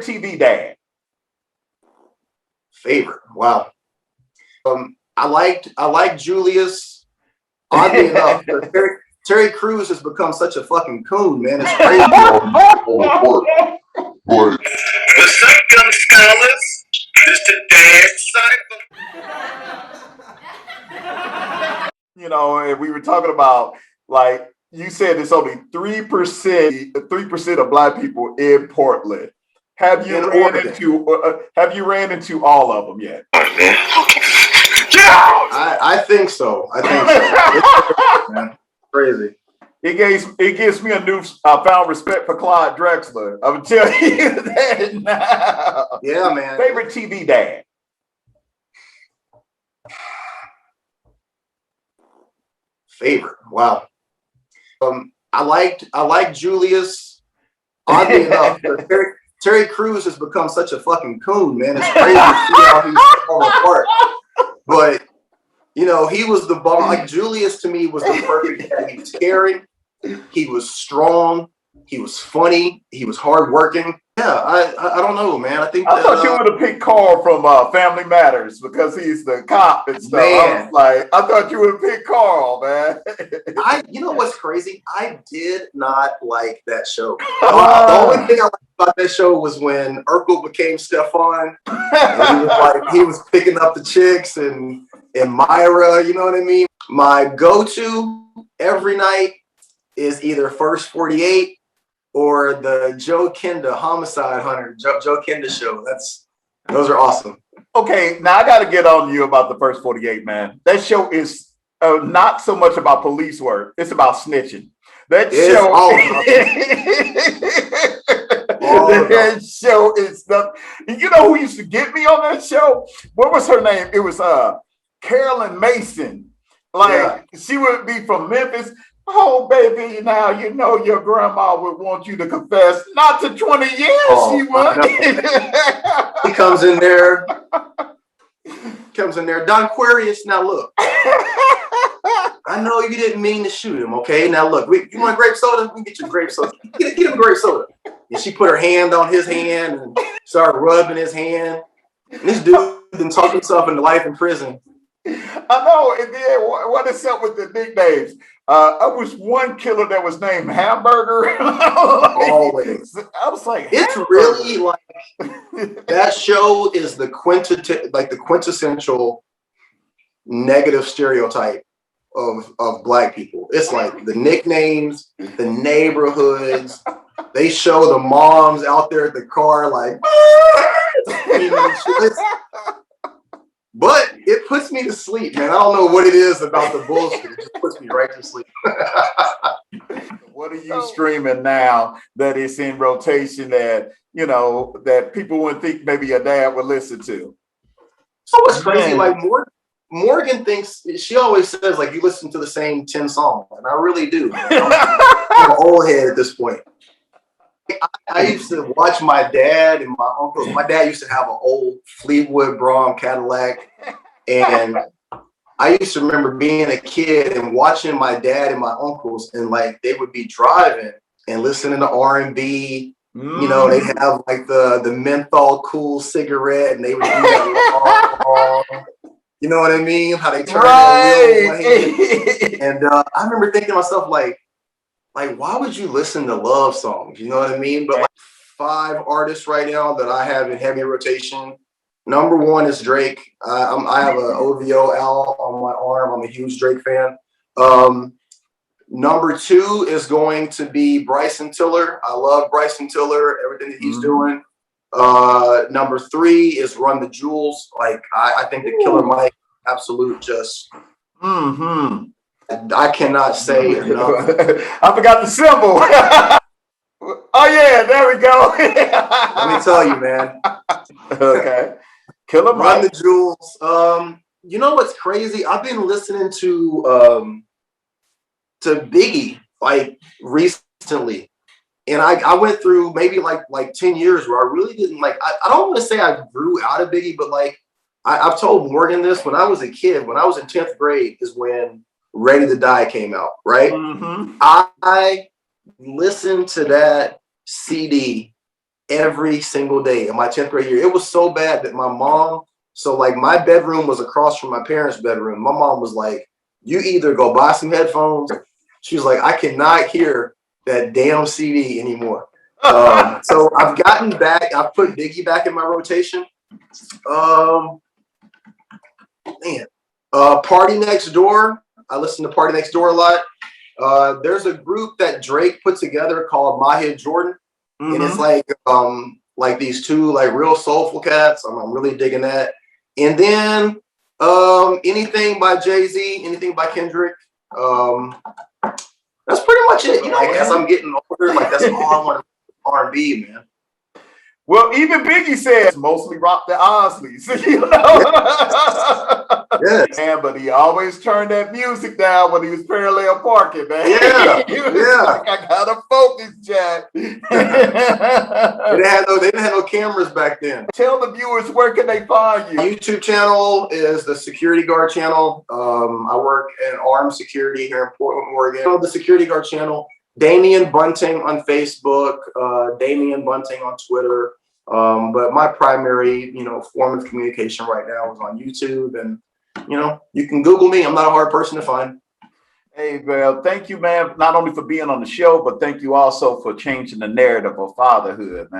Favorite TV dad? Favorite? Wow. I liked Julius. Oddly enough, Terry Crews has become such a fucking coon, man. It's crazy. What's up, young scholars? This the dad Cypher. You know, and we were talking about, like, you said it's only 3% of Black people in Portland. Have you ran into all of them yet? I think so. It's man. Crazy. It gives me a found respect for Clyde Drexler. I'm telling you that now. Yeah, man. Favorite TV dad? Favorite? Wow. I liked Julius. Oddly enough, Terry Crews has become such a fucking coon, man. It's crazy to see how he's falling apart. But you know, he was the bomb. Like Julius to me was the perfect dad. He was caring, he was strong, he was funny, he was hardworking. Yeah, I don't know, man. I thought you would have picked Carl from Family Matters because he's the cop and stuff. Man. I thought you would have picked Carl, man. You know what's crazy? I did not like that show. The only thing I liked about that show was when Urkel became Stefan. And he was picking up the chicks and Myra, you know what I mean? My go-to every night is either First 48 or the Joe Kenda Homicide Hunter, Joe Kenda show. Those are awesome. Okay, now I got to get on you about the First 48, man. That show is not so much about police work; it's about snitching. That show is the. You know who used to get me on that show? What was her name? It was Carolyn Mason. She would be from Memphis. Oh, baby, now you know your grandma would want you to confess. Not to 20 years, she would. He comes in there. Don Aquarius, now look. I know you didn't mean to shoot him, okay? Now look, you want grape soda? We can get you grape soda. Get him grape soda. And she put her hand on his hand and started rubbing his hand. And this dude been talking himself into life in prison. I know, and then what is up with the nicknames? I was one killer that was named Hamburger. Always. I was like, it's Hamburger. Really like that show is the quintessential negative stereotype of Black people. It's like the nicknames, the neighborhoods. They show the moms out there at the car like, but it puts me to sleep, man. I don't know what it is about the bullshit. It just puts me right to sleep. What are you streaming now that is in rotation that, you know, that people wouldn't think maybe your dad would listen to? So what's crazy, like Morgan thinks, she always says, like, you listen to the same 10 songs. And I really do. I'm an old head at this point. I used to watch my dad and my uncles. My dad used to have an old Fleetwood Brougham Cadillac. And I used to remember being a kid and watching my dad and my uncles, and like they would be driving and listening to R&B. You know, they'd have like the menthol cool cigarette, and they would do that. You know what I mean? How they turn it. And I remember thinking to myself, like, why would you listen to love songs? You know what I mean? But like 5 artists right now that I have in heavy rotation. Number 1 is Drake. I have an OVO L on my arm. I'm a huge Drake fan. Number 2 is going to be Bryson Tiller. I love Bryson Tiller, everything that he's doing. Number 3 is Run the Jewels. Like I think the Killer Mike, absolute just. I cannot say enough. I forgot the symbol. Oh yeah, there we go. Let me tell you, man. Okay. Killer Mike. Run the Jewels. You know what's crazy? I've been listening to Biggie like recently. And I went through maybe like 10 years where I really didn't like, I don't want to say I grew out of Biggie, but like I've told Morgan this, when I was a kid, when I was in 10th grade is when Ready to Die came out, right? I listened to that CD every single day in my 10th grade year. It was so bad that my mom, so like my bedroom was across from my parents' bedroom. My mom was like, you either go buy some headphones. She was like, I cannot hear that damn CD anymore. So I've gotten back, I've put Biggie back in my rotation. Party Next Door. I listen to Party Next Door a lot. There's a group that Drake put together called My Head Jordan. And it's like these two like real soulful cats. I'm really digging that. And then anything by Jay-Z, anything by Kendrick. That's pretty much it. You know, like, as I'm getting older, like that's all I want to R&B, man. Well, even Biggie says mostly rock the Osleys, you know. Yes. Man, but he always turned that music down when he was parallel parking, man. Yeah. He was like, I gotta focus, Jack. They didn't have no cameras back then. Tell the viewers, where can they find you? My YouTube channel is the Security Guard channel. I work in armed security here in Portland, Oregon. The Security Guard channel. Damian Bunting on Facebook, Damian Bunting on Twitter. But my primary, form of communication right now is on YouTube, and you can Google me. I'm not a hard person to find. Hey, well, thank you, man, not only for being on the show, but thank you also for changing the narrative of fatherhood, man.